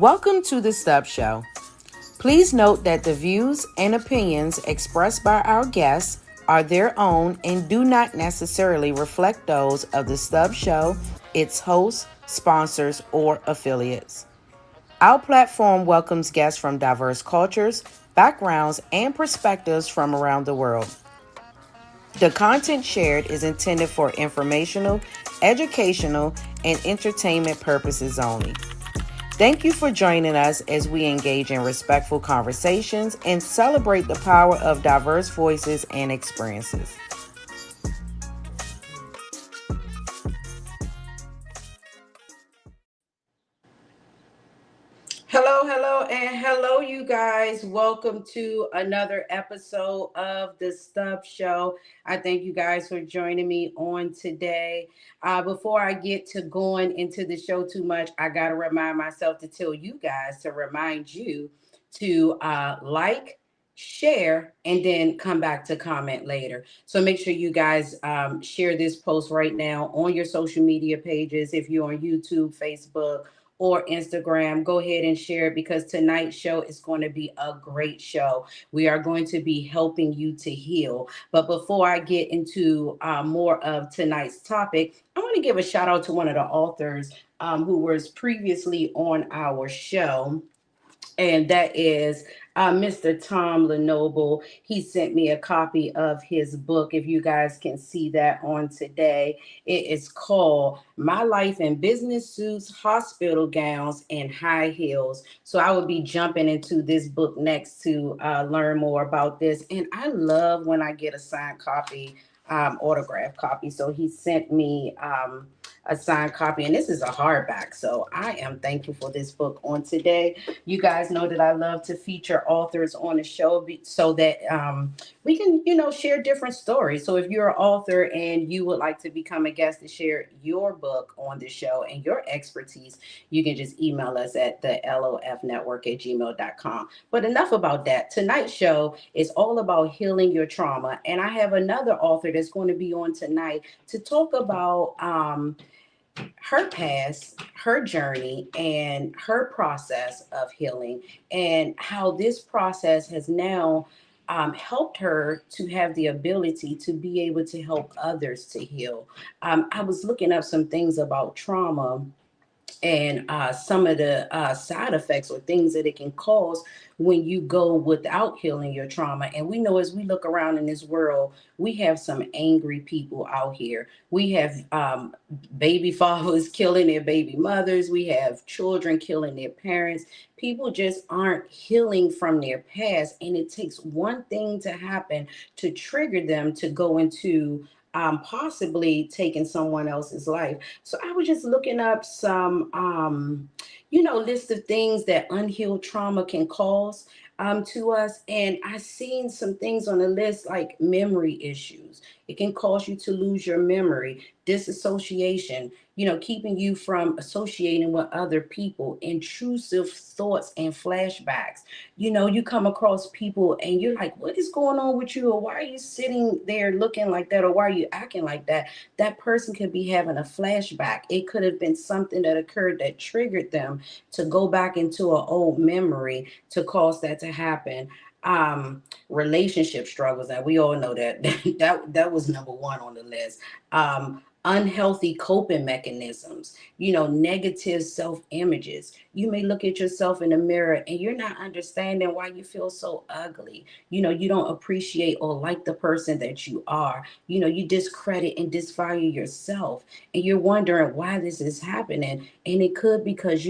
Welcome to the Stubbs Show. Please note that the views and opinions expressed by our guests are their own and do not necessarily reflect those of the Stubbs Show, its hosts, sponsors, or affiliates. Our platform welcomes guests from diverse cultures, backgrounds, and perspectives from around the world. The content shared is intended for informational, educational, and entertainment purposes only. Thank you for joining us as we engage in respectful conversations and celebrate the power of diverse voices and experiences. Hello, you guys. Welcome to another episode of the Stubbs Show. I thank you guys for joining me on today. Before I get to going into the show too much, I got to remind myself to tell you guys to remind you to like, share, and then come back to comment later. So make sure you guys share this post right now on your social media pages. If you're on YouTube, Facebook, or Instagram, go ahead and share it because tonight's show is going to be a great show. We are going to be helping you to heal. But before I get into more of tonight's topic, I want to give a shout out to one of the authors who was previously on our show, and that is Mr. Tom Lenoble. He sent me a copy of his book. If you guys can see that on today, it is called My Life in Business Suits, Hospital Gowns, and High Heels. So I will be jumping into this book next to learn more about this. And I love when I get a signed copy, autograph copy. So he sent me a signed copy, and this is a hardback. So I am thankful for this book on today. You guys know that I love to feature authors on the show so that we can, share different stories. So if you're an author and you would like to become a guest to share your book on the show and your expertise, you can just email us at the lofnetwork@gmail.com. But enough about that. Tonight's show is all about healing your trauma. And I have another author that's going to be on tonight to talk about her past, her journey, and her process of healing, and how this process has now helped her to have the ability to be able to help others to heal. I was looking up some things about trauma and some of the side effects or things that it can cause when you go without healing your trauma. And we know as we look around in this world, we have some angry people out here. We have baby fathers killing their baby mothers. We have children killing their parents. People just aren't healing from their past. And it takes one thing to happen to trigger them to go into possibly taking someone else's life. So I was just looking up some, list of things that unhealed trauma can cause to us. And I seen some things on the list like memory issues. It can cause you to lose your memory, disassociation, keeping you from associating with other people, intrusive thoughts and flashbacks. You come across people and you're like, what is going on with you? Or why are you sitting there looking like that? Or why are you acting like that? That person could be having a flashback. It could have been something that occurred that triggered them to go back into an old memory to cause that to happen. Relationship struggles, and we all know that that was number one on the list. Unhealthy coping mechanisms, negative self images. You may look at yourself in the mirror and you're not understanding why you feel so ugly. You don't appreciate or like the person that you are. You discredit and disvalue yourself, and you're wondering why this is happening. And it could be because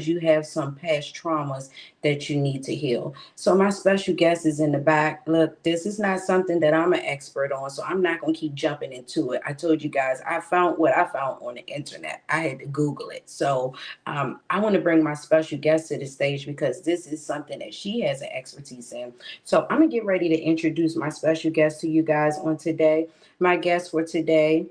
you have some past traumas that you need to heal. So my special guest is in the back. Look, this is not something that I'm an expert on, so I'm not going to keep jumping into it. I told you guys, I found what I found on the internet. I had to Google it. So I want to bring my special guest to the stage because this is something that she has an expertise in. So I'm going to get ready to introduce my special guest to you guys on today. My guest for today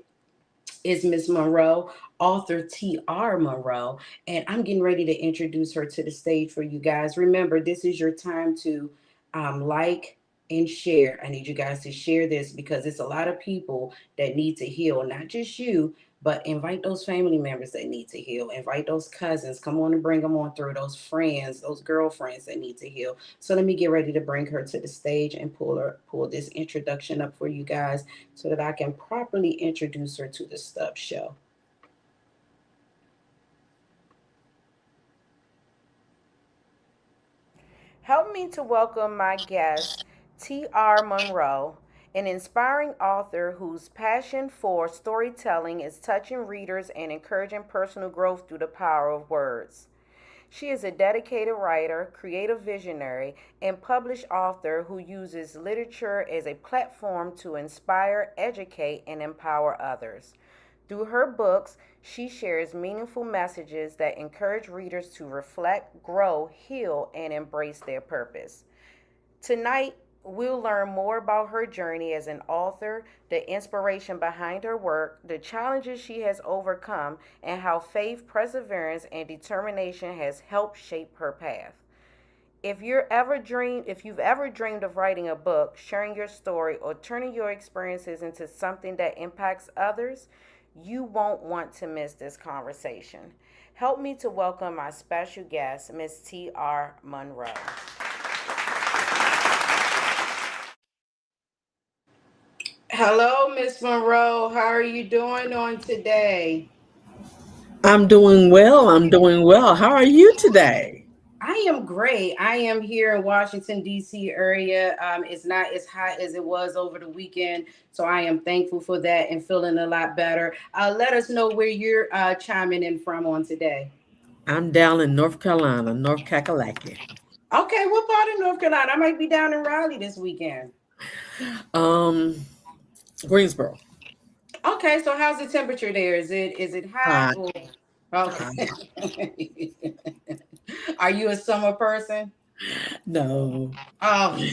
is Miss Monroe, author T.R. Monroe, and I'm getting ready to introduce her to the stage for you guys. Remember, this is your time to like and share. I need you guys to share this because it's a lot of people that need to heal, not just you, But invite those family members that need to heal. Invite those cousins. Come on and bring them on through. Those friends, those girlfriends that need to heal. So let me get ready to bring her to the stage and pull this introduction up for you guys so that I can properly introduce her to the Stubbs Show. Help me to welcome my guest, T.R. Monroe, an inspiring author whose passion for storytelling is touching readers and encouraging personal growth through the power of words. She is a dedicated writer, creative visionary, and published author who uses literature as a platform to inspire, educate, and empower others. Through her books, she shares meaningful messages that encourage readers to reflect, grow, heal, and embrace their purpose. Tonight, we'll learn more about her journey as an author, the inspiration behind her work, the challenges she has overcome, and how faith, perseverance, and determination has helped shape her path. If you've ever dreamed of writing a book, sharing your story, or turning your experiences into something that impacts others, you won't want to miss this conversation. Help me to welcome my special guest, Miss T.R. Monroe. Hello, Miss Monroe. How are you doing on today? I'm doing well. I'm doing well. How are you today? I am great. I am here in Washington, D.C. area. It's not as hot as it was over the weekend, so I am thankful for that and feeling a lot better. Let us know where you're chiming in from on today. I'm down in North Carolina, North Kakalaki. Okay, what part of North Carolina? I might be down in Raleigh this weekend. Um, Greensboro. Okay, so how's the temperature there? Is it hot Hot, or hot. okay? Are you a summer person? No. Oh,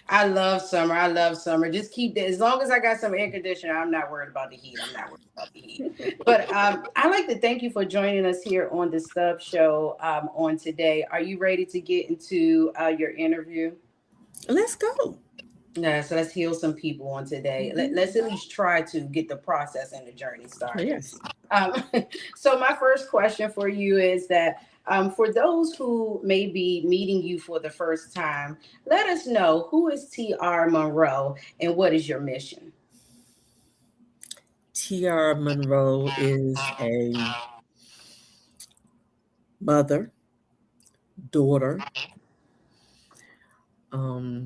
I love summer. I love summer. Just keep that. As long as I got some air conditioner, I'm not worried about the heat. I'm not worried about the heat. But I'd like to thank you for joining us here on the Stubbs Show on today. Are you ready to get into your interview? Let's go. Yeah, so let's heal some people on today. Mhm. Let's at least try to get the process and the journey started. Yes. Um, so my first question for you is that for those who may be meeting you for the first time, let us know who is T.R. Monroe and what is your mission? T.R. Monroe is a mother, daughter,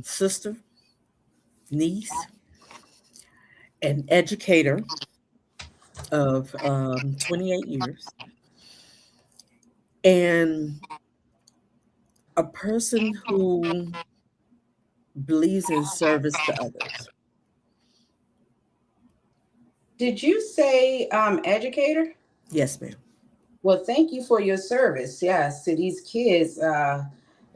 sister, niece, an educator of 28 years, and a person who believes in service to others. Did you say educator? Yes, ma'am. Well, thank you for your service, yes, to these kids.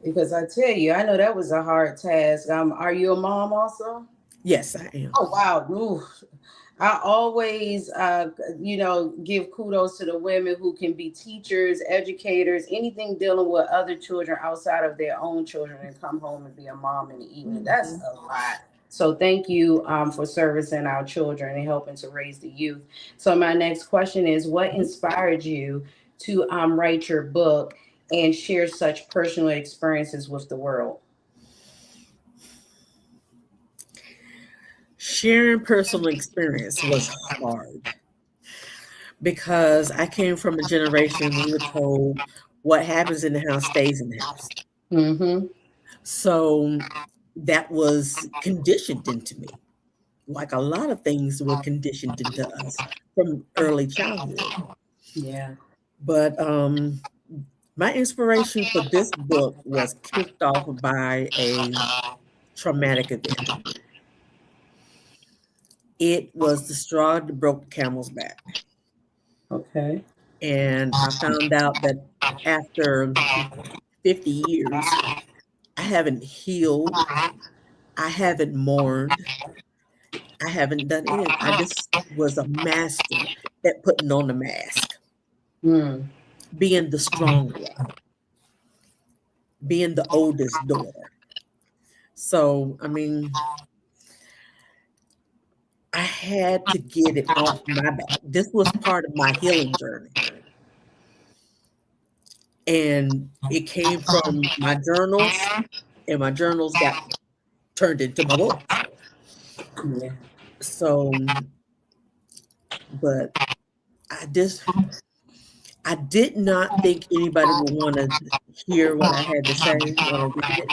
Because I tell you, I know that was a hard task. Are you a mom also? Yes, I am. Oh wow, ooh, I always, give kudos to the women who can be teachers, educators, anything dealing with other children outside of their own children and come home and be a mom in the evening. That's Mhm. a lot. So thank you for servicing our children and helping to raise the youth. So my next question is, what inspired you to write your book and share such personal experiences with the world? Sharing personal experience was hard because I came from a generation we were told what happens in the house stays in the house. Mm-hmm. So that was conditioned into me, like a lot of things were conditioned into us from early childhood. Yeah. But my inspiration for this book was kicked off by a traumatic event. It was the straw that broke the camel's back. Okay. And I found out that after 50 years, I haven't healed, I haven't mourned, I haven't done any. I just was a master at putting on the mask, Mm. being the strong one, being the oldest daughter. So, I mean, I had to get it off my back. This was part of my healing journey. And it came from my journals, and my journals got turned into my books. Yeah. So, but I just, I did not think anybody would want to hear what I had to say, want to read it.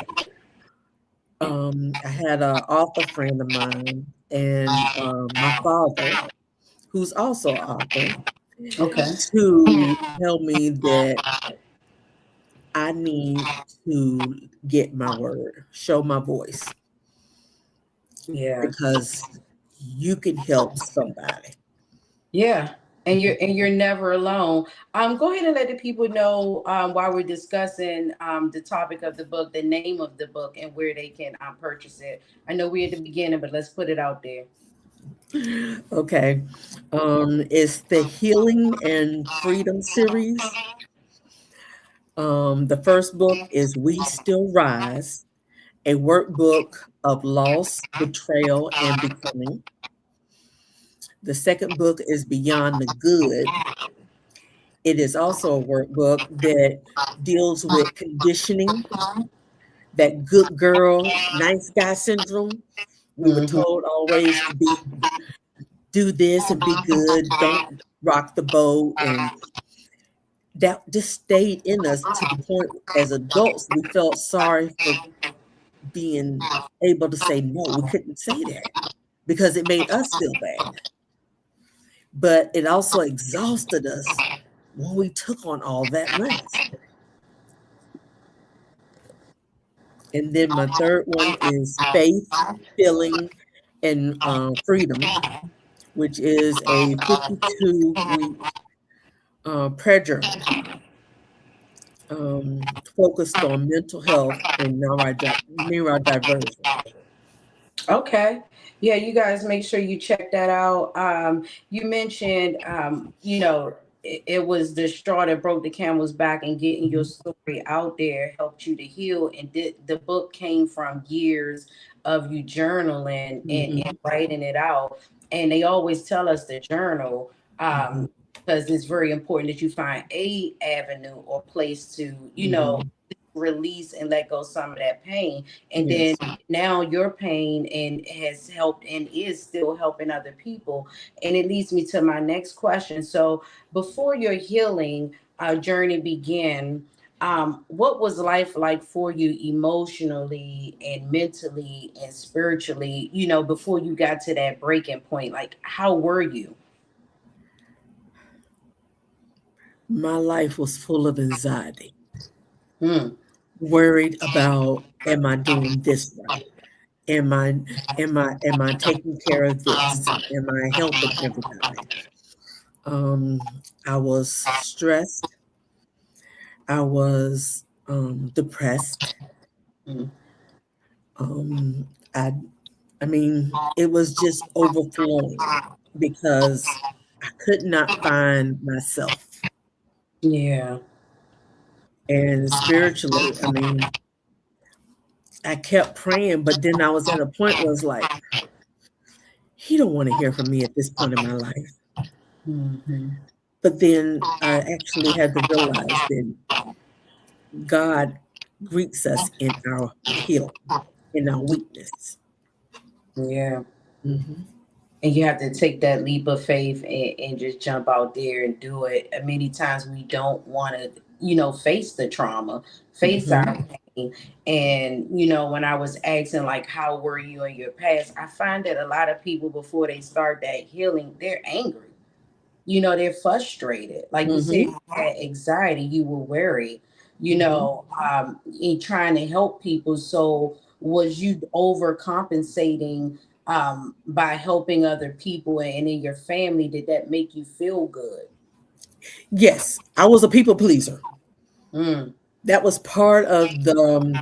I had an author friend of mine and my father, who's also an author, Okay. to tell me that I need to get my word, show my voice, Yeah. because you can help somebody. Yeah. And you're never alone. Go ahead and let the people know while we're discussing the topic of the book, the name of the book, and where they can purchase it. I know we're at the beginning, but let's put it out there. Okay. It's the Healing and Freedom series. The first book is We Still Rise, a workbook of loss, betrayal, and becoming. The second book is Beyond the Good. It is also a workbook that deals with conditioning, that good girl, nice guy syndrome. We were Hmm. told always to be do this and be good, don't rock the boat, and that just stayed in us to the point as adults we felt sorry for being able to say no. We couldn't say that because it made us feel bad. But it also exhausted us when we took on all that mess. And then my third one is Faith, Feeling, and Freedom, which is a 52-week prayer journal focused on mental health and neurodivergent. Okay. Yeah, you guys make sure you check that out. You mentioned, it was the straw that broke the camel's back, and getting your Mhm, story out there helped you to heal. And the book came from years of you journaling and mhm, writing it out. And they always tell us to journal, mhm, because it's very important that you find a avenue or place to, mhm. release and let go some of that pain. And then Yes. now your pain and has helped and is still helping other people. And it leads me to my next question. So before your healing journey began, what was life like for you emotionally and mentally and spiritually, before you got to that breaking point? Like, how were you? My life was full of anxiety, Hmm. worried about, am I doing this right? Am I taking care of this? Am I helping everybody? I was stressed. I was depressed. Hmm. Um, I I mean, it was just overflowing because I could not find myself. Yeah. And spiritually, I mean, I kept praying, but then I was at a point where it's like, he don't want to hear from me at this point in my life. Hmm. But then I actually had to realize that God greets us in our healing, in our weakness. Yeah. Mhm, And you have to take that leap of faith and just jump out there and do it. And many times we don't want to, face the trauma, face mhm. our pain. And, when I was asking, like, how were you in your past? I find that a lot of people, before they start that healing, they're angry. They're frustrated. Like you said, Mhm. you had anxiety, you were worried, Mhm. in trying to help people. So was you overcompensating by helping other people and in your family? Did that make you feel good? Yes, I was a people pleaser. Mm, That was part of the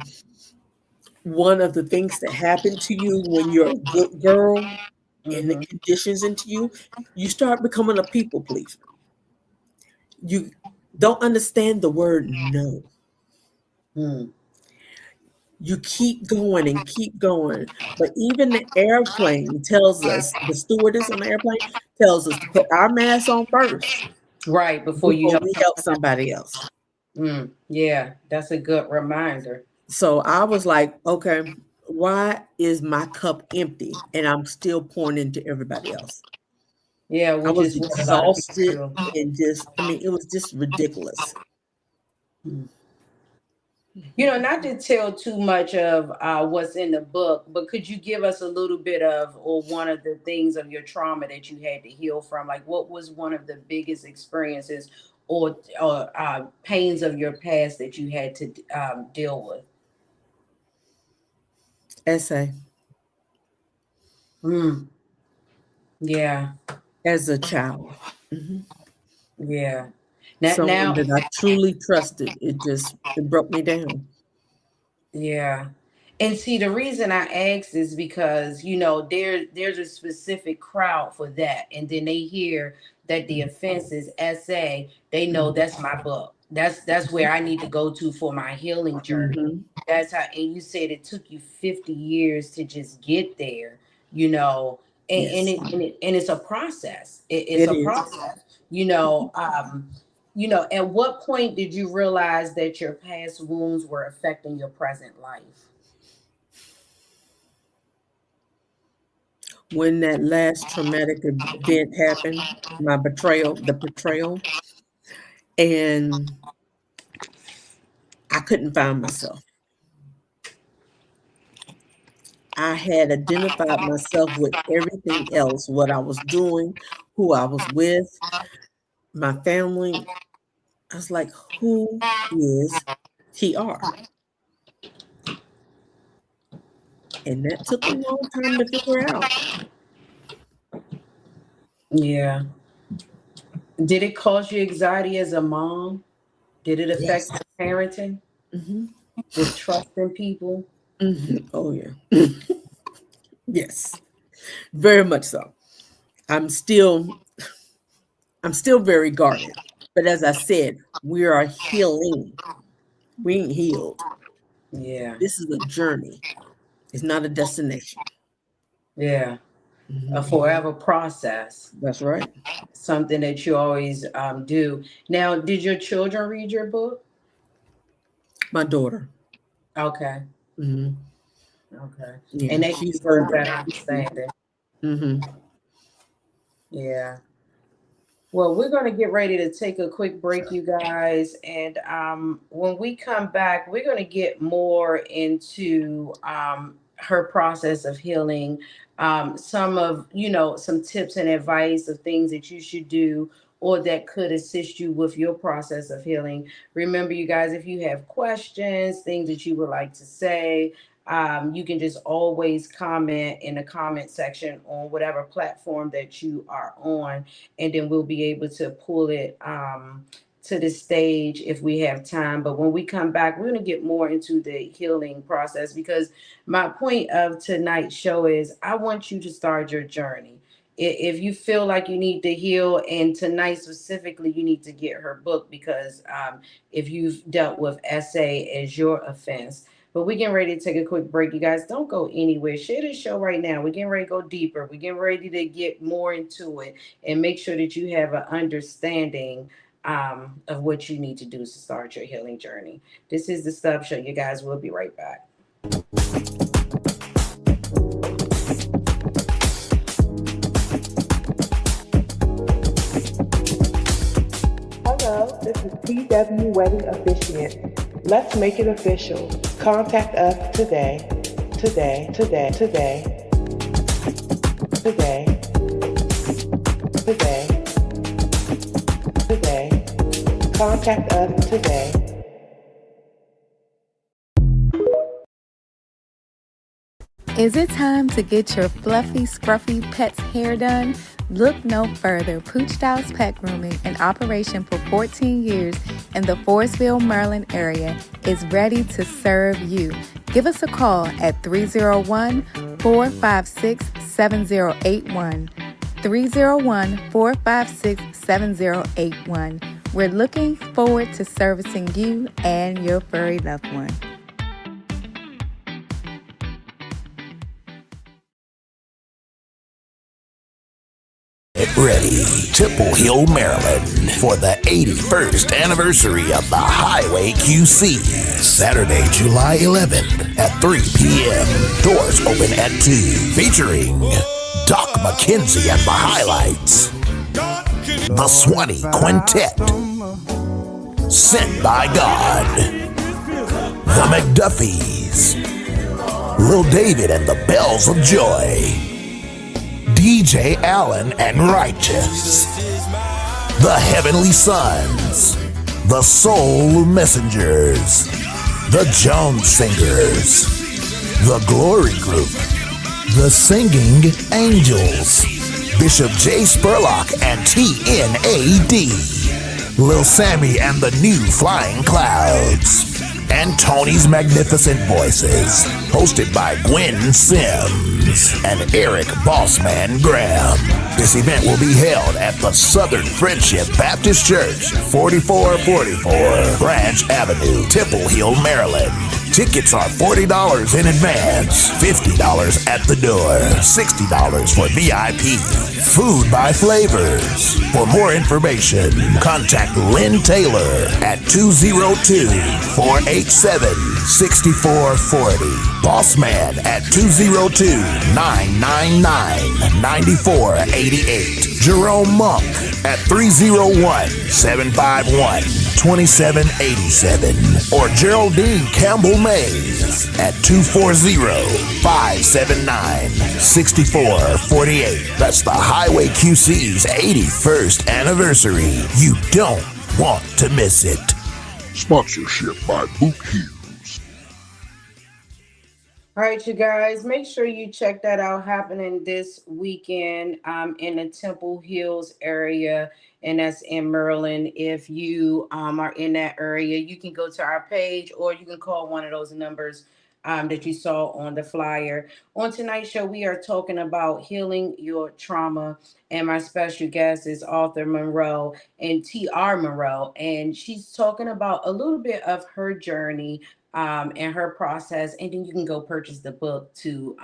one of the things that happen to you when you're a good girl and it mm-hmm, conditions into you. You start becoming a people pleaser. You don't understand the word no. mm, You keep going and keep going. But even the airplane tells us, the stewardess on the airplane tells us to put our mask on first Right before you before help. we help somebody else. Yeah, that's a good reminder. So I was like, okay, why is my cup empty and I'm still pouring into everybody else? Yeah, I which was is what a lot of people exhausted do. and just, I mean, it was just ridiculous. Mm. Not to tell too much of what's in the book, but could you give us a little bit of, or one of the things of your trauma that you had to heal from? Like, what was one of the biggest experiences or pains of your past that you had to deal with? Essay Mm, yeah, as a child. Mhm. yeah. Someone Now, that I truly trusted, it broke me down. yeah. And see, the reason I ask is because, there's a specific crowd for that. And then they hear that the Mhm, offense is essay, they know mhm, that's my book. That's where I need to go to for my healing journey. mhm. That's how, and you said it took you 50 years to just get there, you know, Yes, and it's a process. It's it a is. process, you know. At what point did you realize that your past wounds were affecting your present life? When that last traumatic event happened, the betrayal, and I couldn't find myself. I had identified myself with everything else, what I was doing, who I was with, my family. I was like, who is TR? And that took a long time to figure out. Yeah. Did it cause you anxiety as a mom? Did it affect Yes. your parenting Hmm. with trusting people? Oh, yeah. Yes, very much so. I'm still I'm still very guarded. But as I said, we are healing. We ain't healed. Yeah. This is a journey. It's not a destination. Yeah. A Mhm. forever process. That's right. Something that you always do. Now, did your children read your book? My daughter. Okay. Mhm. Okay. Yeah, And they she's gave her a older. better She's 3. understanding. Mhm. Yeah. Well, we're going to get ready to take a quick break, you guys. And when we come back, we're going to get more into her process of healing, some tips and advice of things that you should do or that could assist you with your process of healing. Remember, you guys, if you have questions, things that you would like to say, you can just always comment in the comment section on whatever platform that you are on, and then we'll be able to pull it to the stage if we have time. But when we come back, we're going to get more into the healing process, because my point of tonight's show is I want you to start your journey. If you feel like you need to heal, and tonight specifically, you need to get her book, because if you've dealt with essay as your offense. But we're getting ready to take a quick break. You guys, don't go anywhere. Share this show right now. We're getting ready to go deeper. We're getting ready to get more into it and make sure that you have an understanding of what you need to do to start your healing journey. This is the Stubbs Show. You guys, we'll be right back. Hello, this is TW Wedding Officiant. Let's make it official. Contact us today, today, today, today, today, today, today. Contact us today. Is it time to get your fluffy, scruffy pet's hair done? Look no further. Pooch Styles Pet Grooming, in operation for 14 years in the Forestville, Maryland area, is ready to serve you. Give us a call at 301-456-7081. 301-456-7081. We're looking forward to servicing you and your furry loved one. ready. Temple Hill, Maryland, for the 81st anniversary of the Highway QC. Saturday, July 11th at 3 p.m. Doors open at 2. Featuring Doc McKenzie and the Highlights, the Swanee Quintet, Sent by God, the McDuffies, Lil David and the Bells of Joy, DJ Allen and Righteous, the Heavenly Sons, the Soul Messengers, the Jones Singers, the Glory Group, the Singing Angels, Bishop J. Spurlock and TNAD, Lil Sammy and the New Flying Clouds, and Tony's Magnificent Voices, hosted by Gwen Sims and Eric Bossman Graham. This event will be held at the Southern Friendship Baptist Church, 4444 Branch Avenue, Temple Hill, Maryland. Tickets are $40 in advance, $50 at the door, $60 for VIP. Food by Flavors. For more information, contact Lynn Taylor at 202-487-6440. Bossman at 202-999-9488. Jerome Monk at 301-751-2787. Or Geraldine Campbell Mays at 240-579-6448. That's the Highway QC's 81st anniversary. You don't want to miss it. Sponsorship by Boot Hughes. All right, you guys, make sure you check that out, happening this weekend in the Temple Hills area, and that's in Maryland. If you are in that area, you can go to our page or you can call one of those numbers that you saw on the flyer. On tonight's show, we are talking about healing your trauma, and my special guest is author Monroe and T.R. Monroe, and she's talking about a little bit of her journey and her process, and then you can go purchase the book to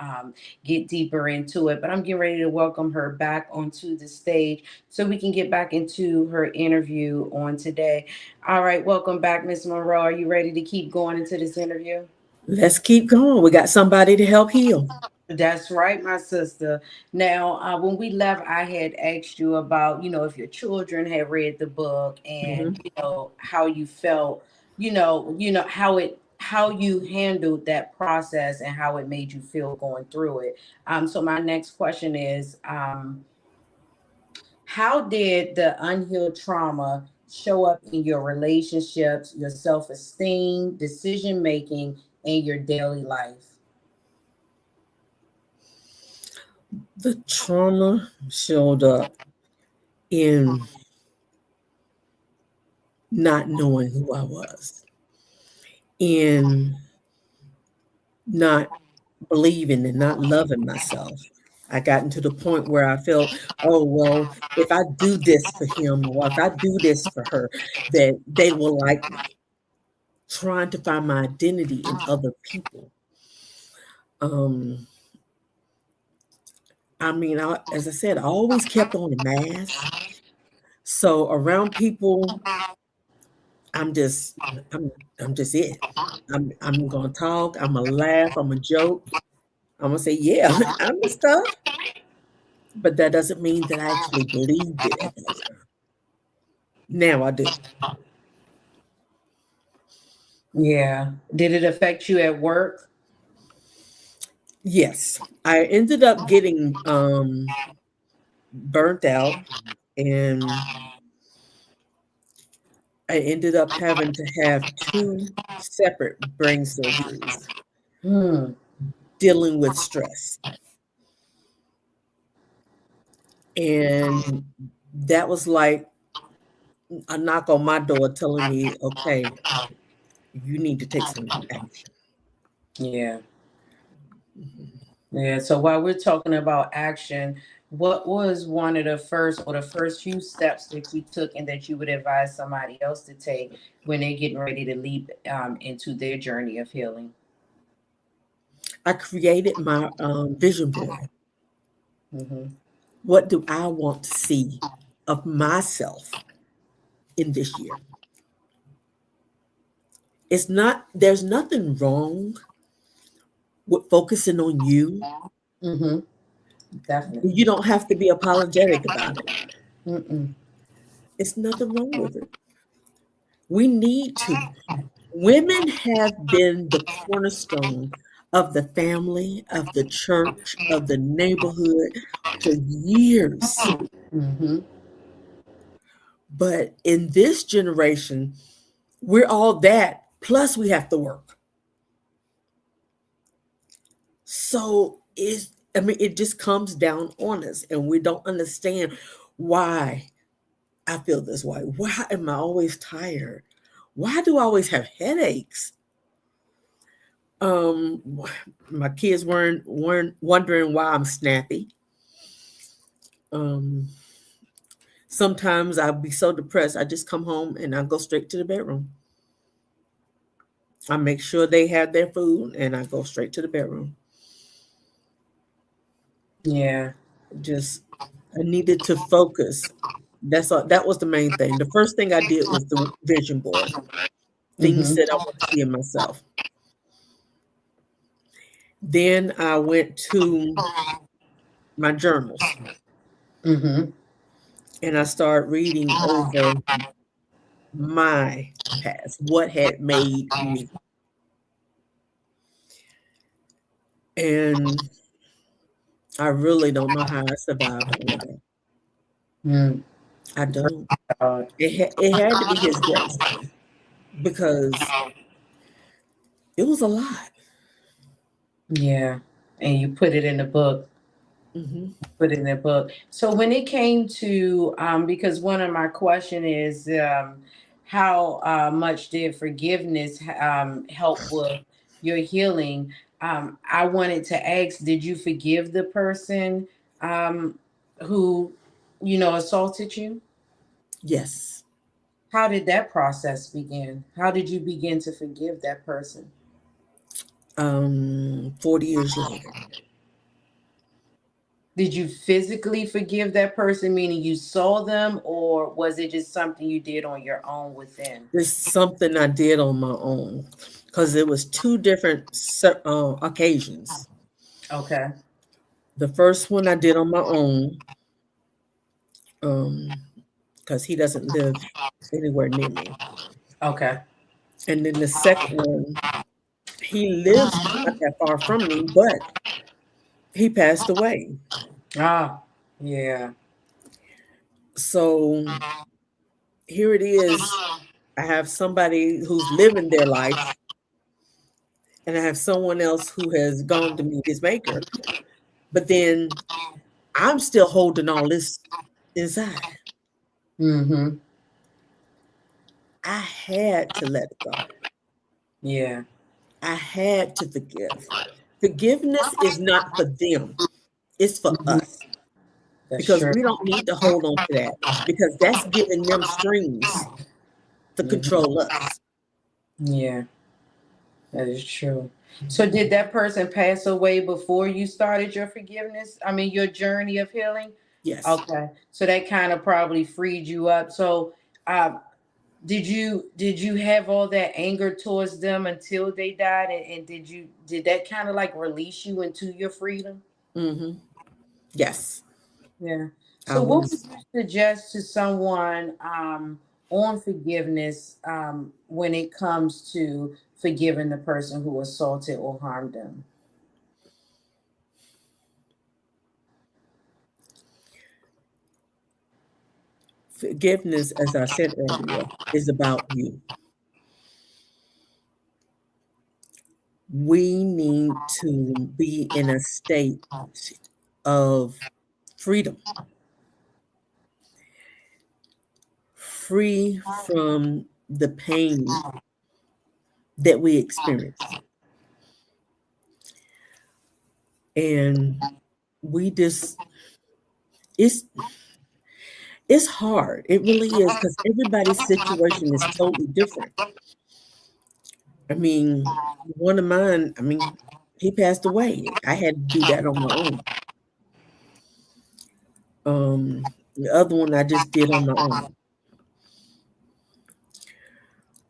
get deeper into it. But I'm getting ready to welcome her back onto the stage so we can get back into her interview on today. All right, welcome back, Miss Monroe. Are you ready to keep going into this interview? Let's keep going. We got somebody to help heal. That's right, my sister. Now, when we left, I had asked you about, if your children had read the book and, how you felt, how you handled that process and how it made you feel going through it. So my next question is, how did the unhealed trauma show up in your relationships, your self-esteem, decision-making, and your daily life? The trauma showed up in not knowing who I was, in not believing and not loving myself. I gotten to the point where I felt, oh, well, if I do this for him or if I do this for her, that they will like me. Trying to find my identity in other people. As I said, I always kept on a mask. So around people, I'm just it. I'm gonna talk, I'm gonna laugh, I'm gonna joke, I'm gonna say, yeah, I'm the stuff. But that doesn't mean that I actually believed it at that time. Now I do. Yeah. Did it affect you at work? Yes. I ended up getting burnt out, and I ended up having to have 2 separate brain surgeries dealing with stress. And that was like a knock on my door telling me, okay, you need to take some action. Yeah. Yeah. So while we're talking about action, what was one of the first or the first few steps that you took and that you would advise somebody else to take when they're getting ready to leap into their journey of healing? I created my vision board. Mm-hmm. What do I want to see of myself in this year? There's nothing wrong with focusing on you. Mm-hmm. Definitely. You don't have to be apologetic about it. Mm-mm. It's nothing wrong with it. We need to. Women have been the cornerstone of the family, of the church, of the neighborhood for years. Mm-hmm. But in this generation, we're all that, plus we have to work. So it just comes down on us, and we don't understand why I feel this way. Why am I always tired? Why do I always have headaches? Um, my kids weren't wondering why I'm snappy. Um, Sometimes I'll be so depressed, I just come home and I go straight to the bedroom. I make sure they have their food and I go straight to the bedroom. Yeah. Just I needed to focus. That's all. That was the main thing. The first thing I did was the vision board, things Mm-hmm. that I want to see in myself. Then I went to my journals Mm-hmm. and I started reading over my past, what had made me. And I really don't know how I survived all of that. Mm. I don't. Uh, It had to be his grace because it was a lot. yeah. And you put it in the book. Hmm. Put in the book. So when it came to, because one of my question is, how much did forgiveness help with your healing? I wanted to ask, did you forgive the person who, assaulted you? Yes. How did that process begin? How did you begin to forgive that person? 40 years later. Did you physically forgive that person, meaning you saw them, or was it just something you did on your own within? It's something I did on my own because it was two different occasions. Okay. The first one I did on my own um, because he doesn't live anywhere near me. Okay. And then the second one, he lives not that far from me, but he passed away. Ah, yeah. So here it is. I have somebody who's living their life, and I have someone else who has gone to meet his maker. But then I'm still holding all this inside. Mm-hmm. I had to let it go. Yeah. I had to forgive. Forgiveness is not for them, it's for Mhm. us That's because true. we don't need to hold on to that because that's giving them strings to Hmm. control us. Yeah, that is true. So did that person pass away before you started your forgiveness? I mean, your journey of healing? Yes. Okay. So that kind of probably freed you up. So uh, did you have all that anger towards them until they died, and did that kind of like release you into your freedom? Hmm. Yes. Yeah. I So what would was. you suggest to someone on forgiveness when it comes to forgiving the person who assaulted or harmed them? Forgiveness, as I said earlier, is about you. We need to be in a state of freedom, free from the pain that we experience. And we just, it's, it's hard. It really is because everybody's situation is totally different. I mean, one of mine, he passed away. I had to do that on my own. The other one I just did on my own.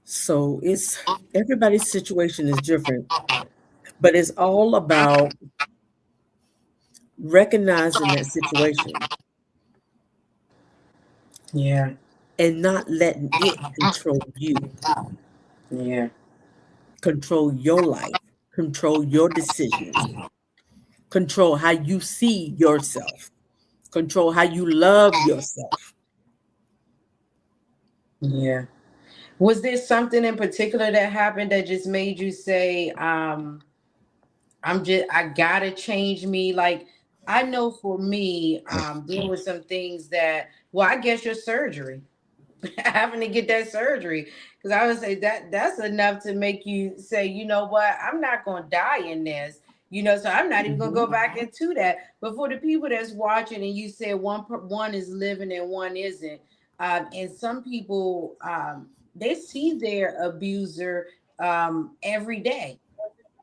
So it's everybody's situation is different, but it's all about recognizing that situation Yeah. and not letting it control you, Yeah. control your life, control your decisions, control how you see yourself, control how you love yourself. Yeah. Was there something in particular that happened that just made you say, I gotta change me? Like, I know for me, there were some things that, well, I guess your surgery, having to get that surgery, because I would say that that's enough to make you say, you know what, I'm not gonna die in this. So I'm not even gonna go Mhm, back into that. But for the people that's watching, and you said one is living and one isn't, and some people, they see their abuser, every day.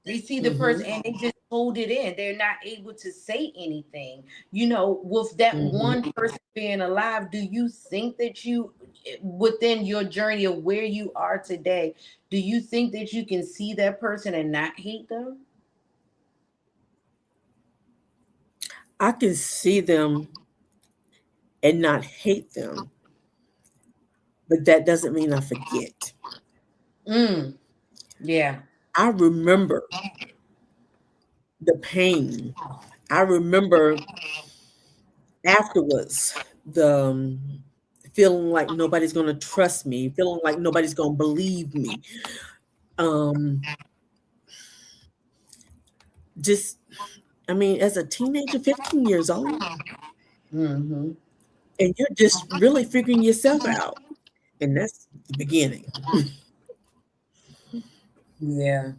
They see the person mhm, and they just hold it in. They're not able to say anything. With that mhm. one person being alive, do you think that you, within your journey of where you are today, do you think that you can see that person and not hate them? I can see them and not hate them, but that doesn't mean I forget. Mm, yeah. I remember the pain. I remember afterwards the feeling like nobody's going to trust me, feeling like nobody's going to believe me. Um, just, I mean, as a teenager, 15 years old, Hmm. and you're just really figuring yourself out. And that's the beginning. Yeah.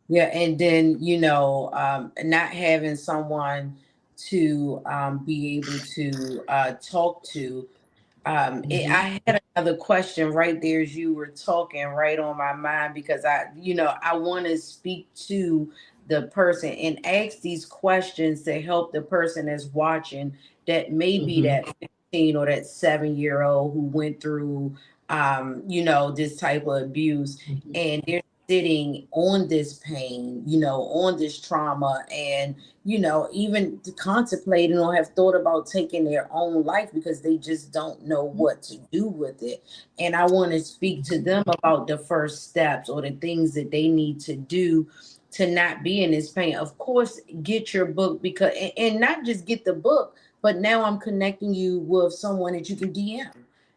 Yeah, and then not having someone to be able to talk to. Mhm, I had another question right there as you were talking, right on my mind, because I want to speak to the person and ask these questions to help the person that's watching, that may be mhm, that 15 or that 7-year old who went through, this type of abuse, mhm. and they're sitting on this pain, on this trauma, and even contemplating or have thought about taking their own life because they just don't know what to do with it. And I want to speak to them about the first steps or the things that they need to do to not be in this pain. Of course, get your book, because, and not just get the book, but now I'm connecting you with someone that you can DM.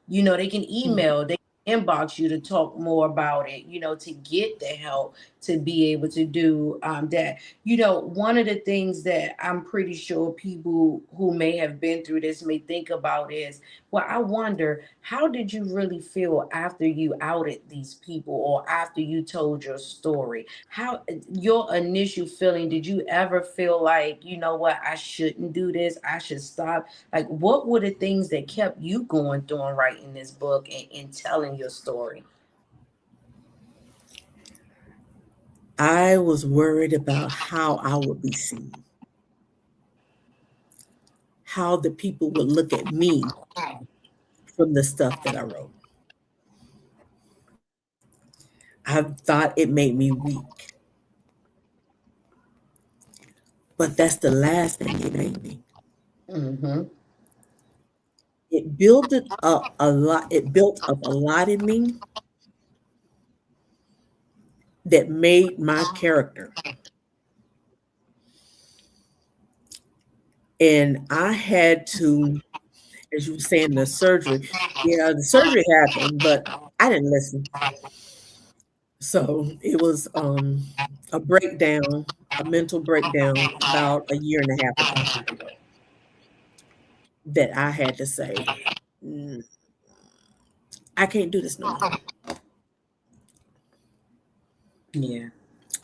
They can Mhm. email, they can inbox you to talk more about it, to get the help to be able to do that. One of the things that I'm pretty sure people who may have been through this may think about is, well, I wonder, how did you really feel after you outed these people or after you told your story? How your initial feeling, did you ever feel like, you know what, I shouldn't do this, I should stop? Like, what were the things that kept you going through and writing this book and telling your story? I was worried about how I would be seen, how the people would look at me from the stuff that I wrote. I thought it made me weak, but that's the last thing it made me. Mm-hmm. It built it up a lot. It built up a lot in me that made my character. And I had to, as you were saying, the surgery. Yeah, the surgery happened, but I didn't listen. So it was a breakdown, a mental breakdown about a year and a half ago that I had to say, "Mm, I can't do this no more. Yeah.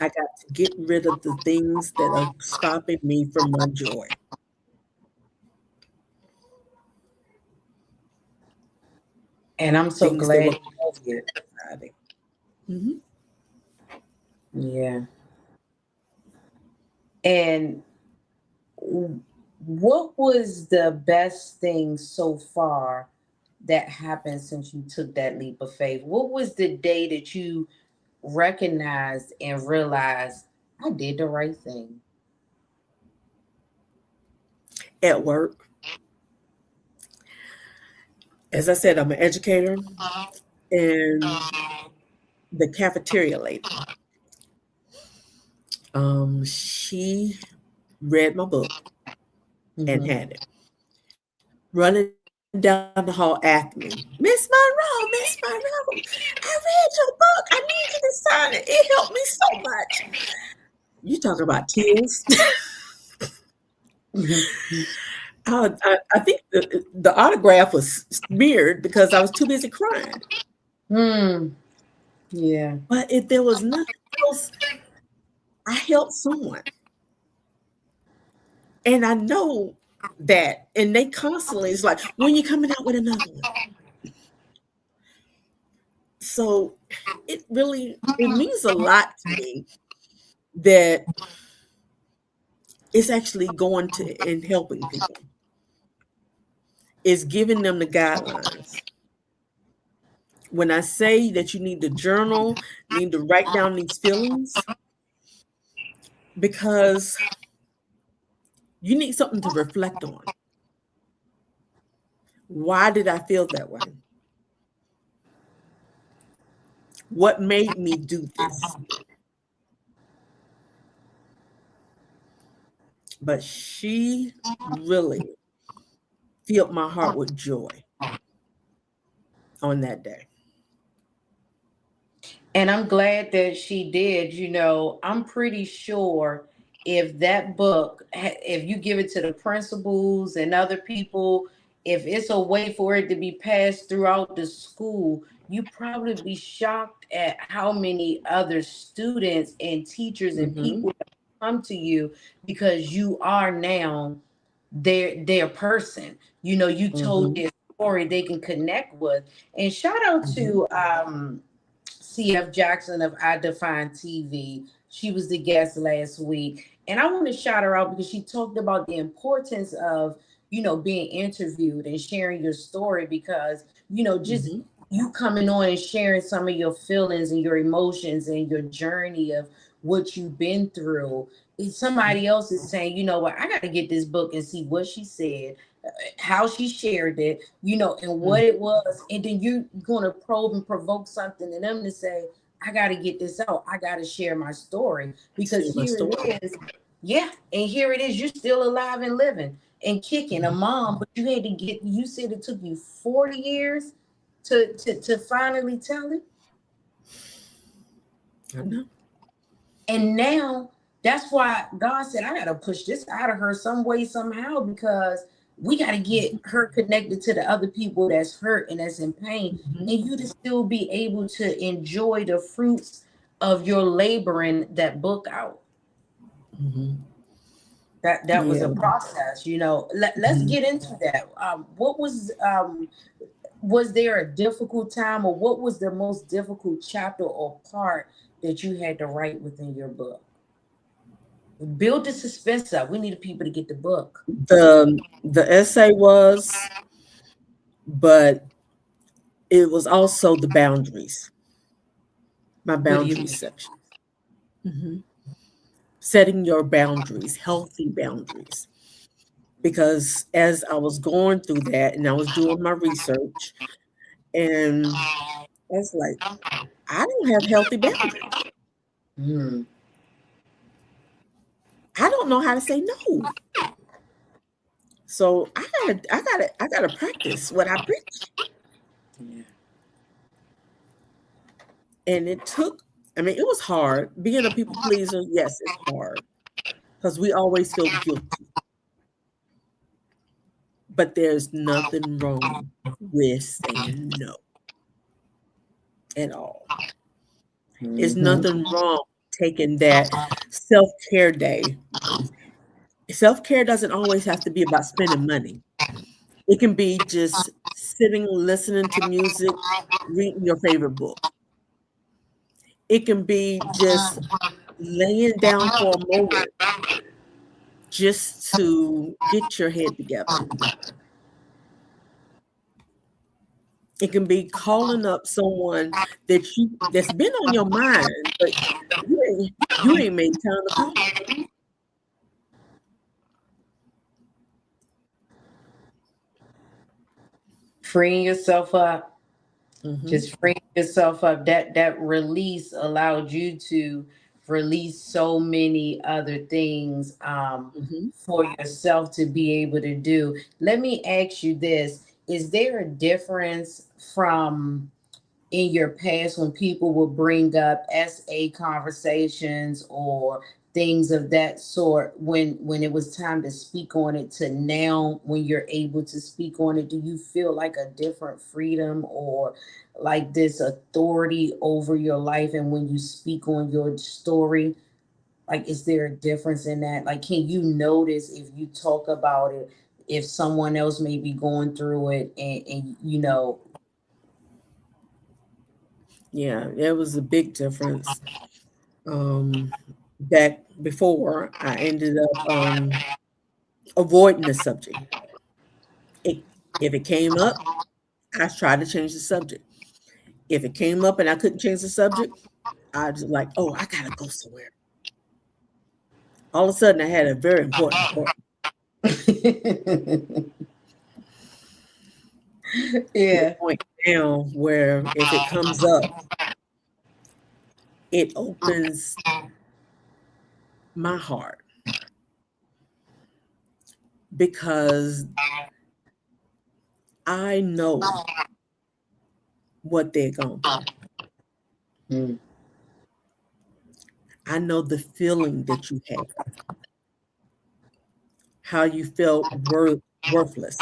I got to get rid of the things that are stopping me from my joy, And I'm so things that glad were you causing did. anxiety." Mhm. Yeah. And What was the best thing so far that happened since you took that leap of faith? What was the day that you recognized and realized I did the right thing? At work. As I said, I'm an educator, and the cafeteria lady, she read my book and Mhm. had it. Running down the hall after me, Miss Monroe, Miss Monroe, I read your book. I need you to sign it. It helped me so much. You talking about tears? I think the autograph was smeared because I was too busy crying. Hmm. Yeah. But if there was nothing else, I helped someone. And I know that. And they constantly, it's like, when you coming out with another one? So it means a lot to me that it's actually going to and helping people. It's giving them the guidelines. When I say that you need to journal, need to write down these feelings, because you need something to reflect on. Why did I feel that way? What made me do this? But she really filled my heart with joy on that day. And I'm glad that she did. I'm pretty sure if that book, if you give it to the principals and other people, if it's a way for it to be passed throughout the school, you probably be shocked at how many other students and teachers and Mm-hmm. people come to you because you are now their person. You told Mm-hmm. their story they can connect with. And shout out Mm-hmm. to CF Jackson of I Define TV. She was the guest last week. And I want to shout her out because she talked about the importance of, being interviewed and sharing your story because, just Mm-hmm. you coming on and sharing some of your feelings and your emotions and your journey of what you've been through. If somebody else is saying, you know what, I got to get this book and see what she said, how she shared it, and what Mm-hmm. it was. And then you're going to probe and provoke something in them to say, I got to get this out. I got to share my story because See my here story. it is. Yeah. And here it is. You're still alive and living and kicking a Mm-hmm. mom, but you had to you said it took you 40 years to finally tell it. I know. And now that's why God said, I got to push this out of her some way, somehow, because we got to get her connected to the other people that's hurt and that's in pain. Mm-hmm. And you to still be able to enjoy the fruits of your laboring that book out. Mm-hmm. That was a Yeah. process. Let's Mm-hmm. get into that. What was there a difficult time, or what was the most difficult chapter or part that you had to write within your book? Build the suspense up. We need people to get the book. The essay was, but it was also the boundaries, my What do you boundaries mean? section. Mhm. Setting your boundaries, healthy boundaries. Because as I was going through that and I was doing my research, and I was like, I don't have healthy boundaries. Hmm. I don't know how to say no. So I gotta practice what I preach. Yeah. And it took, I mean, it was hard. Being a people pleaser, yes, it's hard. Because we always feel guilty. But there's nothing wrong with saying no at all. There's Hmm. nothing wrong taking that self-care day. Self-care doesn't always have to be about spending money. It can be just sitting, listening to music, reading your favorite book. It can be just laying down for a moment, just to get your head together. It can be calling up someone that's been on your mind, but you ain't made time to call. Freeing yourself up. Mm-hmm. Just freeing yourself up. That release allowed you to release so many other things Mm-hmm. for yourself to be able to do. Let me ask you this: is there a difference from in your past when people would bring up SA conversations or things of that sort when it was time to speak on it to now when you're able to speak on it? Do you feel like a different freedom or like this authority over your life, and when you speak on your story, like is there a difference in that? Like can you notice if you talk about it, if someone else may be going through it, and you know? Yeah, there was a big difference. That before I ended up avoiding the subject. It, if it came up, I tried to change the subject. If it came up and I couldn't change the subject, I was like, oh, I gotta go somewhere. All of a sudden, I had a very important appointment. To the Yeah. point now where if it comes up, it opens my heart because I know what they're going through. Mm. I know the feeling that you had, how you felt worthless.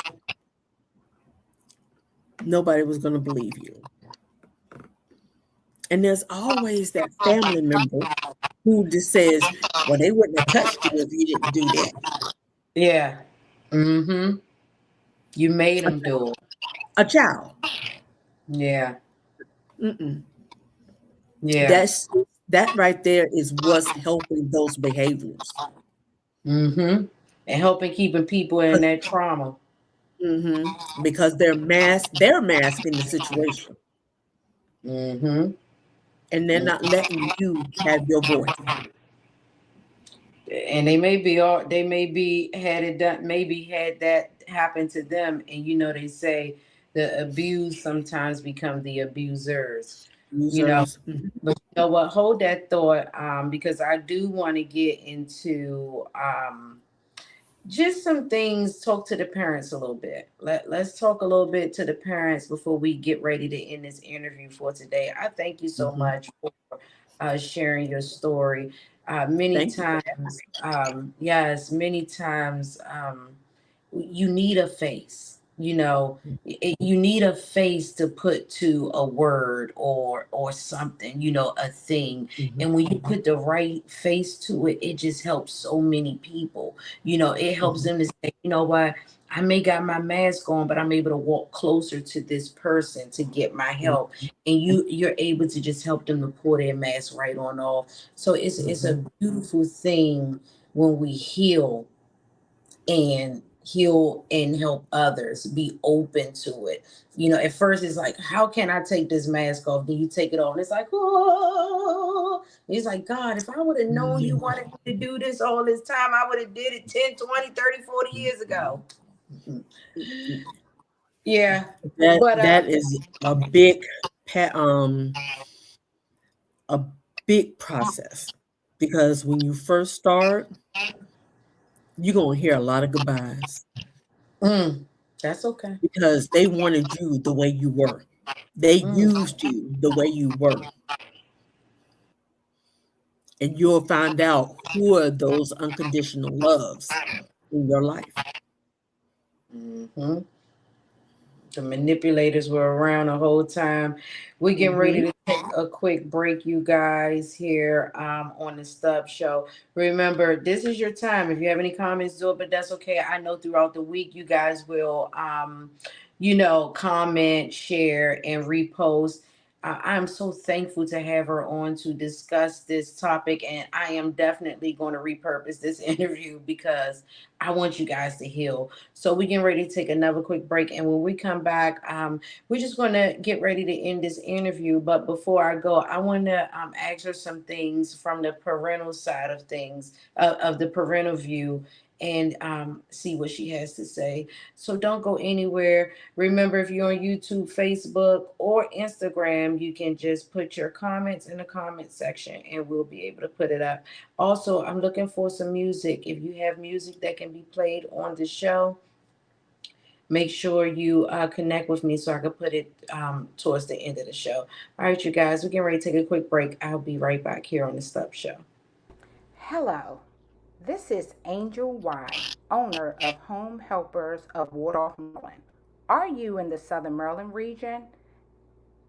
Nobody was going to believe you. And there's always that family member who just says, well, they wouldn't have touched you if you didn't do that. Yeah. Mm-hmm. You made them do it. A child. Yeah. Mm-mm. Yeah. That right there is what's helping those behaviors. Mm-hmm. And helping keeping people in that trauma. Because they're masking the situation, Mm-hmm. and they're not letting you have your voice. And they may be had it done, maybe had that happen to them, and they say the abused sometimes become the abusers. You know, Users. Mhm. but you know what? Hold that thought, because I do want to get into just some things. Talk to the parents a little bit. Let's talk a little bit to the parents before we get ready to end this interview for today. I thank you so Mhm. much for sharing your story. Many Thank you for that. times, yes, many times, you need a face. You need a face to put to a word or something. A thing. Mhm. And when you put the right face to it, it just helps so many people. It helps Mhm. them to say, you know what, I may got my mask on, but I'm able to walk closer to this person to get my Mhm. help. And you're able to just help them to pull their mask right on off. So it's a Mhm. beautiful thing when we heal and help others be open to it. At first it's like, how can I take this mask off? Then you take it off and it's like, oh, it's like, God, if I would have known you Mhm. wanted me to do this all this time, I would have did it 10, 20, 30, 40 years ago. Yeah. But That is a big pa- um a big process, because when you first start, you're gonna hear a lot of goodbyes that's okay. because they wanted you the way you were. They Mm. used you the way you were. And you'll find out who are those unconditional loves in your life. Hmm. The manipulators were around the whole time. We're getting ready Mhm. to take a quick break, you guys, here on the Stubbs Show. Remember, this is your time. If you have any comments, do it, but that's okay. I know throughout the week you guys will, comment, share, and repost. I'm so thankful to have her on to discuss this topic, and I am definitely going to repurpose this interview because I want you guys to heal. So we're getting ready to take another quick break, and when we come back, we're just going to get ready to end this interview. But before I go, I want to ask her some things from the parental side of things, of the parental view, and see what she has to say. So don't go anywhere. Remember, if you're on YouTube, Facebook, or Instagram, you can just put your comments in the comment section and we'll be able to put it up. Also, I'm looking for some music. If you have music that can be played on the show, make sure you connect with me so I can put it towards the end of the show. All right, you guys, we're getting ready to take a quick break. I'll be right back here on the Stubbs Show. Hello, this is Angel Y, owner of Home Helpers of Wardolph, Maryland. Are you in the Southern Maryland region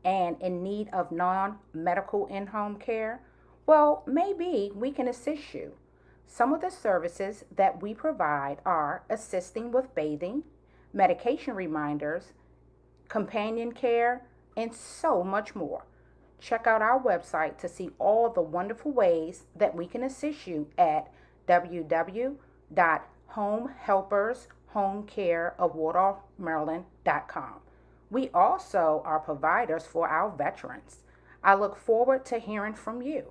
and in need of non medical in home care? Well, maybe we can assist you. Some of the services that we provide are assisting with bathing, medication reminders, companion care, and so much more. Check out our website to see all the wonderful ways that we can assist you at www.homehelpershomecareofwardolphmaryland.com. We also are providers for our veterans. I look forward to hearing from you.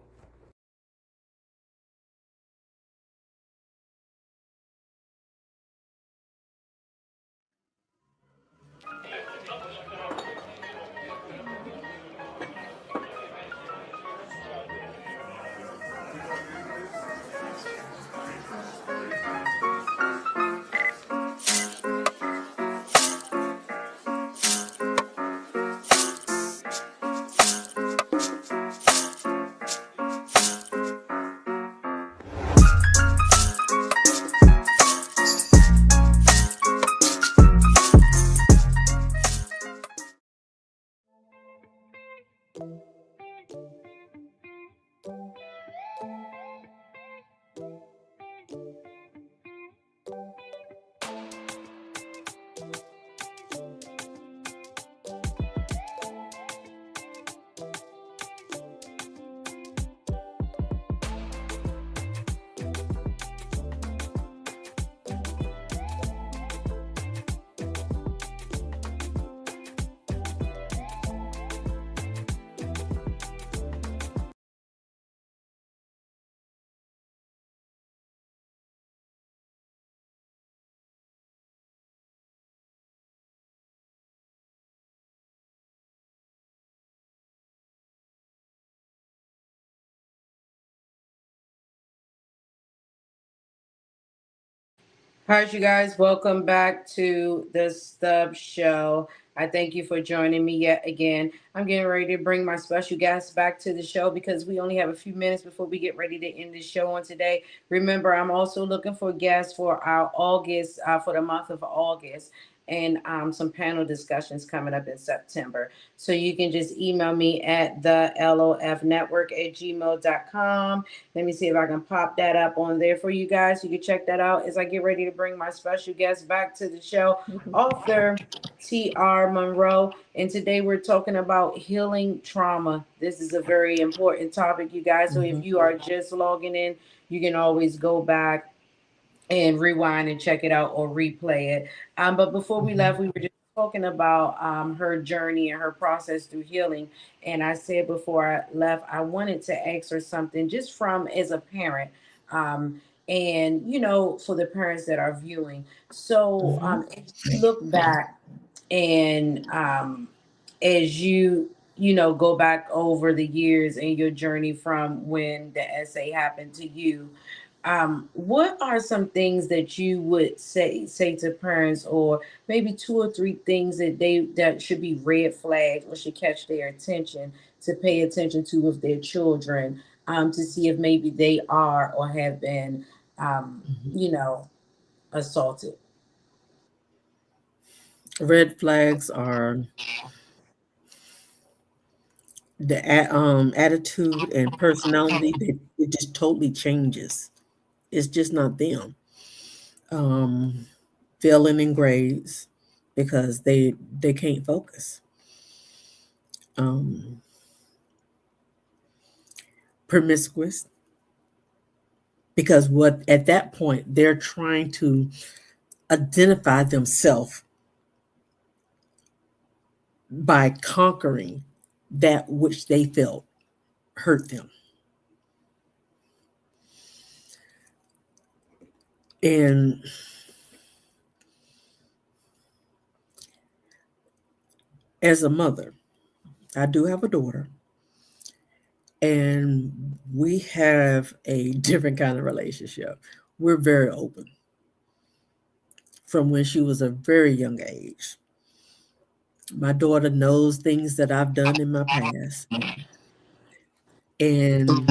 All right, you guys, welcome back to the Stubbs Show. I thank you for joining me yet again. I'm getting ready to bring my special guest back to the show because we only have a few minutes before we get ready to end the show on today. Remember, I'm also looking for guests for our August, for the month of August, and some panel discussions coming up in September. So you can just email me at the lofnetwork@gmail.com. Let me see if I can pop that up on there for you guys. You can check that out as I get ready to bring my special guest back to the show, author T.R. Monroe. And today we're talking about healing trauma. This is a very important topic, you guys. So if Mhm. you are just logging in, you can always go back and rewind and check it out or replay it. But before we left, Mhm. we were just talking about her journey and her process through healing. And I said before I left, I wanted to ask her something just from as a parent. And for the parents that are viewing. So Mhm. if you look back and as you go back over the years and your journey from when the essay happened to you, what are some things that you would say to parents, or maybe two or three things that should be red flags or should catch their attention to pay attention to with their children, to see if maybe they are or have been Mhm. you know assaulted. Red flags are the attitude and personality that it just totally changes. It's just not them. Um, Failing in grades because they can't focus. Um, promiscuous, because what at that point they're trying to identify themselves by conquering that which they felt hurt them. And as a mother, I do have a daughter, and we have a different kind of relationship. We're very open from when she was a very young age. My daughter knows things that I've done in my past. And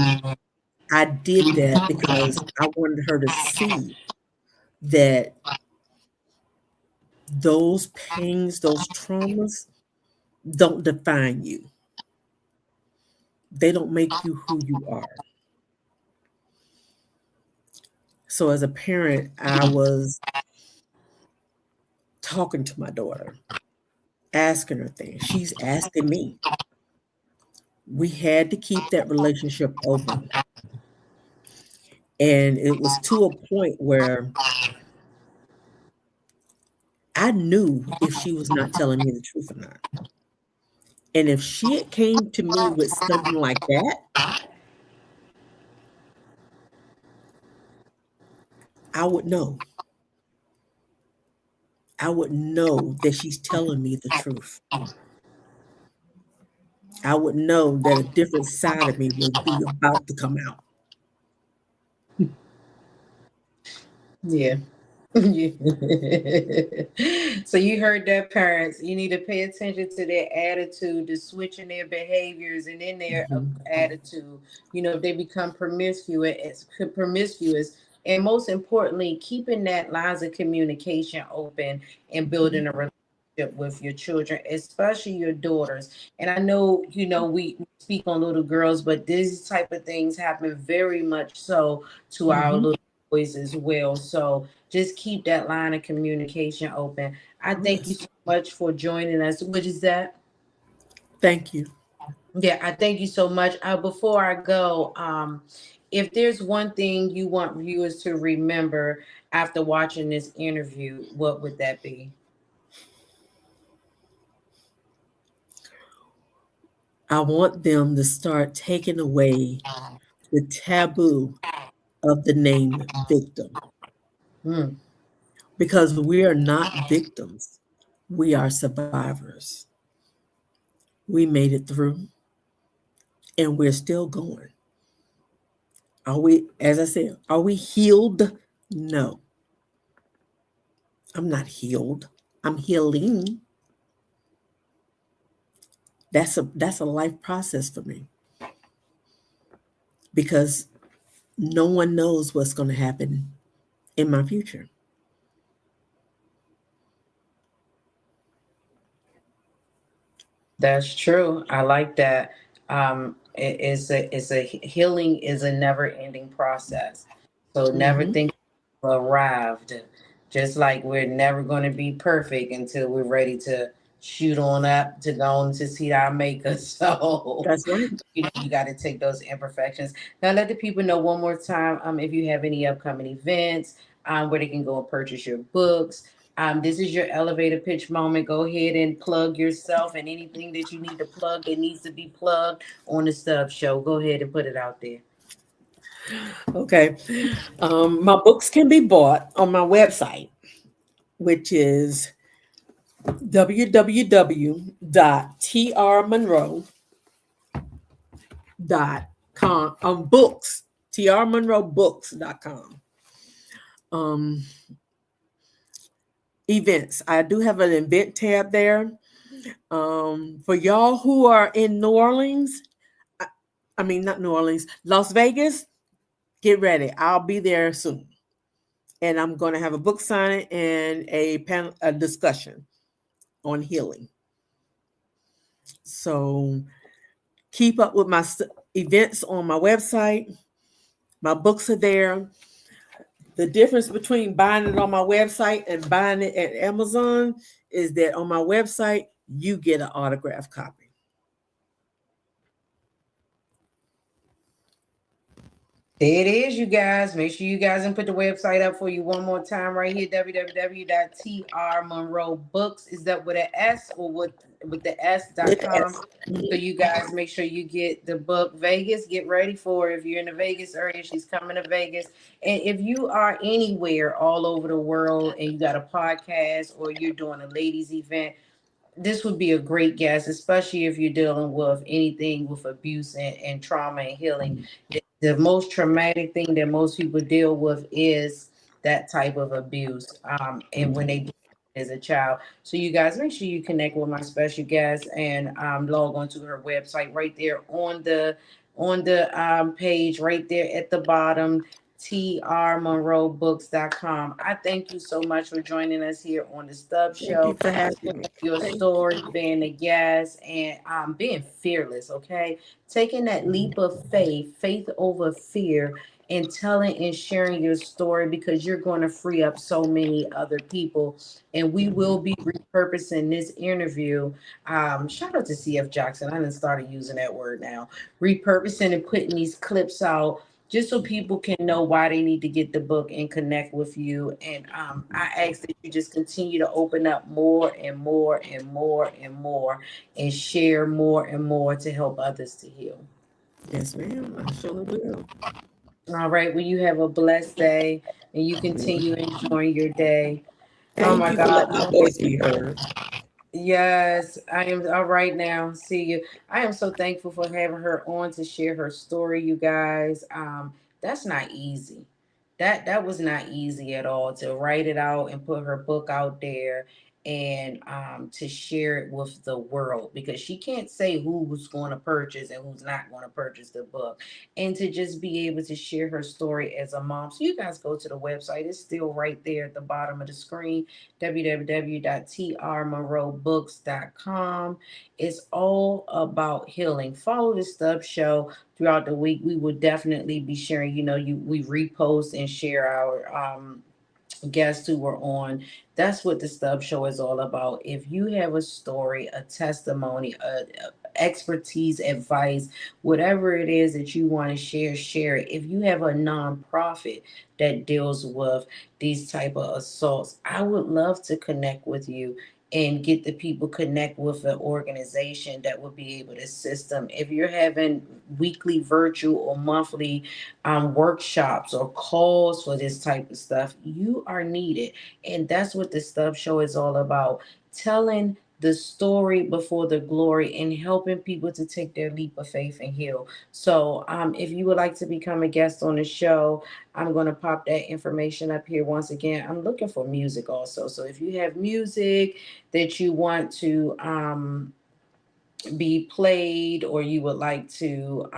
I did that because I wanted her to see that those pains, those traumas don't define you. They don't make you who you are. So as a parent, I was talking to my daughter, asking her things. She's asking me. We had to keep that relationship open. And it was to a point where I knew if she was not telling me the truth or not. And if she had came to me with something like that, I would know. I would know that she's telling me the truth. I would know that a different side of me would be about to come out. Yeah. So you heard that, parents. You need to pay attention to their attitude, the switch in their behaviors and in their Mhm. attitude. If they become promiscuous, and most importantly, keeping that lines of communication open and building a relationship with your children, especially your daughters. And I know, we speak on little girls, but these type of things happen very much so to our Mhm. little boys as well. So just keep that line of communication open. I thank you Yes. so much for joining us. What is that? Thank you. Yeah, I thank you so much. Before I go, if there's one thing you want viewers to remember after watching this interview, what would that be? I want them to start taking away the taboo of the name victim, Hmm. because we are not victims. We are survivors. We made it through and we're still going. Are we, as I said, are we healed? No, I'm not healed. I'm healing. That's a life process for me, because no one knows what's going to happen in my future. That's true. I like that. It's a healing is a never ending process. So never Hmm. think you've arrived. Just like we're never going to be perfect until we're ready to shoot on up to go on to see our maker. So That's right. you got to take those imperfections. Now let the people know one more time. If you have any upcoming events, where they can go and purchase your books. This is your elevator pitch moment. Go ahead and plug yourself and anything that you need to plug that needs to be plugged on the Stubbs Show. Go ahead and put it out there. Okay. My books can be bought on my website, which is www.trmonroe.com, books, trmonroebooks.com. Um, Events. I do have an event tab there. For y'all who are in New Orleans, I mean, not New Orleans, Las Vegas, get ready. I'll be there soon. And I'm going to have a book signing and a discussion on healing. So keep up with my events on my website. My books are there. The difference between buying it on my website and buying it at Amazon is that on my website, you get an autographed copy. There it is, you guys. Make sure you guys and put the website up for you one more time right here. www.trmonroebooks. Is that with an S or with the With S.com? S. So you guys make sure you get the book. Vegas, get ready for it. If you're in the Vegas area, she's coming to Vegas. And if you are anywhere all over the world and you got a podcast or you're doing a ladies event, this would be a great guest, especially if you're dealing with anything with abuse and trauma and healing. The most traumatic thing that most people deal with is that type of abuse. And when they do it as a child. So you guys make sure you connect with my special guest and log on to her website right there on the page right there at the bottom, trmonroebooks.com. I thank you so much for joining us here on the Stubbs Thank you Show, for having me. your Thank you. story, being a guest, and being fearless, okay? Taking that leap of faith, faith over fear, and telling and sharing your story because you're going to free up so many other people. And we will be repurposing this interview. Shout out to CF Jackson. I done started using that word now. Repurposing and putting these clips out just so people can know why they need to get the book and connect with you. And I ask that you just continue to open up more and more and more and more and share more and more to help others to heal. Yes, ma'am. I surely will. All right. Well, you have a blessed day and you continue enjoying your day. Oh Thank my you for God. letting my voice be heard. Yes, I am all right now. See you. I am so thankful for having her on to share her story, you guys. That's not easy. That was not easy at all to write it out and put her book out there and to share it with the world because she can't say who's going to purchase and who's not going to purchase the book and to just be able to share her story as a mom. So you guys go to the website. It's still right there at the bottom of the screen, www.trmonroebooks.com. It's all about healing. Follow the Stubbs Show throughout the week. We will definitely be sharing. We repost and share our guests who were on. That's what the Stubbs Show is all about. If you have a story, a testimony, expertise, advice, whatever it is that you want to share, share it. If you have a nonprofit that deals with these type of assaults, I would love to connect with you and get the people connect with an organization that would be able to assist them. If you're having weekly, virtual, or monthly workshops or calls for this type of stuff, you are needed. And that's what the Stuff Show is all about, telling the story before the glory and helping people to take their leap of faith and heal. So if you would like to become a guest on the show, I'm going to pop that information up here once again. I'm looking for music also. So if you have music that you want to be played or you would like to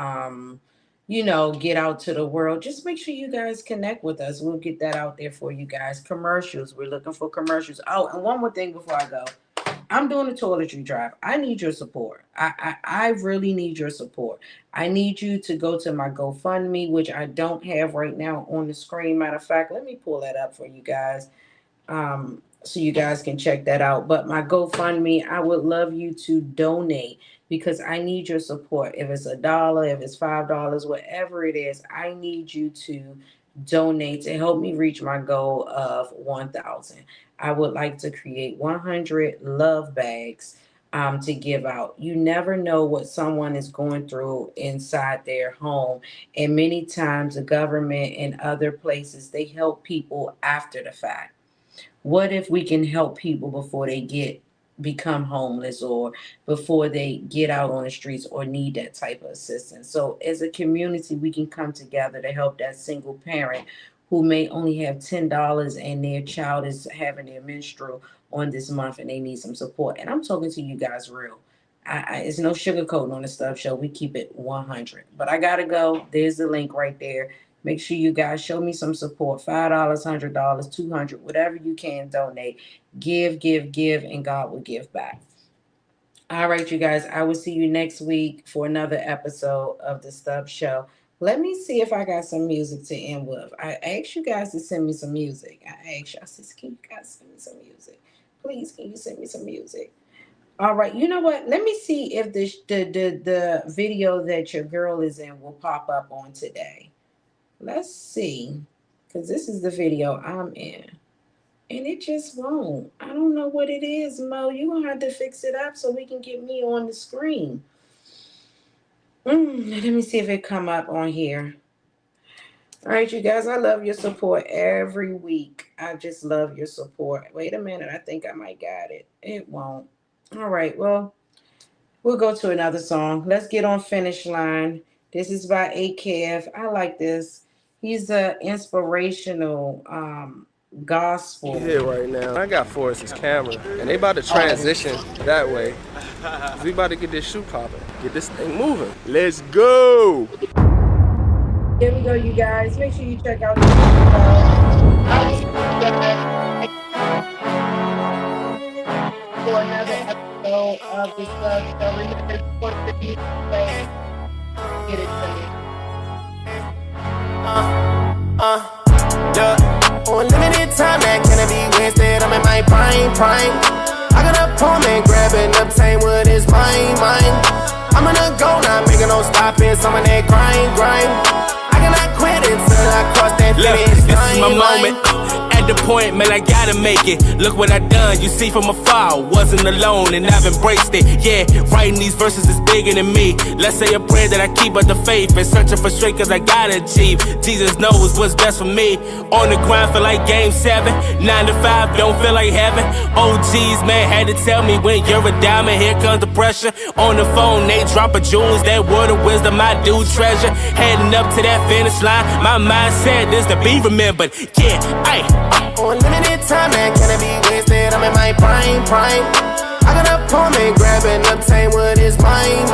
get out to the world, just make sure you guys connect with us. We'll get that out there for you guys. Commercials, we're looking for commercials. Oh, and one more thing before I go, I'm doing a toiletry drive. I need your support. I really need your support. I need you to go to my GoFundMe, which I don't have right now on the screen. Matter of fact, let me pull that up for you guys, so you guys can check that out. But my GoFundMe, I would love you to donate because I need your support. If it's $1, if it's $5, whatever it is, I need you to donate to help me reach my goal of 1,000. I would like to create 100 love bags to give out. You never know what someone is going through inside their home. And many times the government and other places, they help people after the fact. What if we can help people before they become homeless or before they get out on the streets or need that type of assistance? So as a community, we can come together to help that single parent who may only have $10 and their child is having their menstrual on this month and they need some support. And I'm talking to you guys real. It's no sugarcoating on the Stuff Show. We keep it 100. But I gotta go. There's the link right there. Make sure you guys show me some support. $5, $100, 200, whatever you can donate. Give, give, give, and God will give back. All right, you guys. I will see you next week for another episode of the Stubbs Show. Let me see if I got some music to end with. I asked you guys to send me some music. I asked you, I said, can you guys send me some music? Please, can you send me some music? All right. You know what? Let me see if the video that your girl is in will pop up on today. Let's see, because this is the video I'm in. And it just won't. I don't know what it is, Mo. You're going to have to fix it up so we can get me on the screen. Let me see if it come up on here. All right, you guys, I love your support every week. I just love your support. Wait a minute. I think I might got it. It won't. All right, well, we'll go to another song. Let's get on Finish Line. This is by A-Kev. I like this. He's a inspirational gospel. Here right now. I got Forrest's camera, and they about to transition that way. We about to get this shoe popping, get this thing moving. Let's go! Here we go, you guys. Make sure you check out this video. I will see you guys for another episode of the Stubbs Show. Remember, support the music play. Get it to me. Yeah. On limited time, that cannot be wasted. I'm in my prime. I got a poor man grabbing, obtain what is mine. I'm gonna go now, making no stopping. Some of that grind. I cannot quit until I cross that finish line. This is my moment. At the point, man, I gotta make it. Look what I done, you see from afar. Wasn't alone and I've embraced it. Yeah, writing these verses is bigger than me. Let's say a prayer that I keep up the faith and searching for strength cause I gotta achieve. Jesus knows what's best for me. On the grind feel like game 7. 9 to 5 don't feel like heaven. OGs, man, had to tell me when you're a diamond, here comes the pressure. On the phone, they dropping jewels. That word of wisdom I do treasure. Heading up to that finish line. My mindset is to be remembered. Yeah, ayy. On limited time, man, cannot be wasted. I'm in my prime. I got a poor man grabbing, obtain what is mine.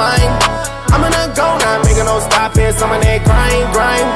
I'm gonna go now, making no stopping. Some of that grind.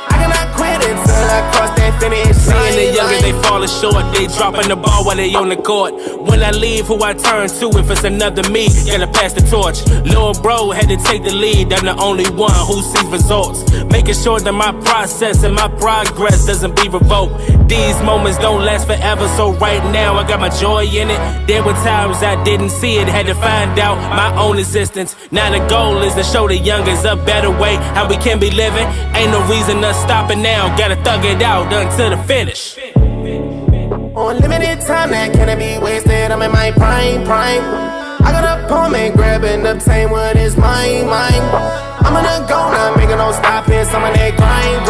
I cannot quit until I cross that finish line. Seeing the youngers, they falling short. They dropping the ball while they on the court. When I leave, who I turn to? If it's another me, gotta pass the torch. Lil' bro had to take the lead. I'm the only one who sees results. Making sure that my process and my progress doesn't be revoked. These moments don't last forever, so right now I got my joy in it. There were times I didn't see it, had to find out my own existence. Now the goal is to show the youngers a better way, how we can be living. Ain't no reason to stopping now, gotta thug it out until the finish. On limited time, that cannot be wasted. I'm in my prime. I got a poor man grabbing, obtain what is mine. I'm gonna go now, making no stopping. Some of that grind.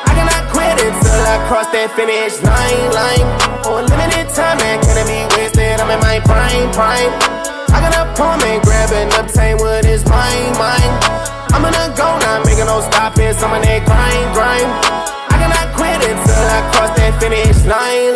I cannot quit until I cross that finish line. On limited time, that cannot be wasted. I'm in my prime. I got a poor man grabbing, obtain what is mine. I'm gonna go now, making no stopping. Some of that grind. I cannot quit until I cross that finish line.